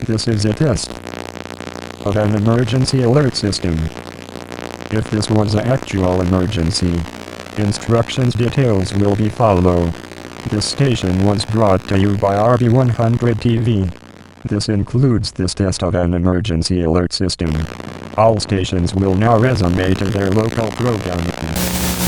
This is a test of an emergency alert system. If this was an actual emergency, instructions details will be followed. This station was brought to you by RB100 TV. This includes this test of an emergency alert system. All stations will now resume to their local programming.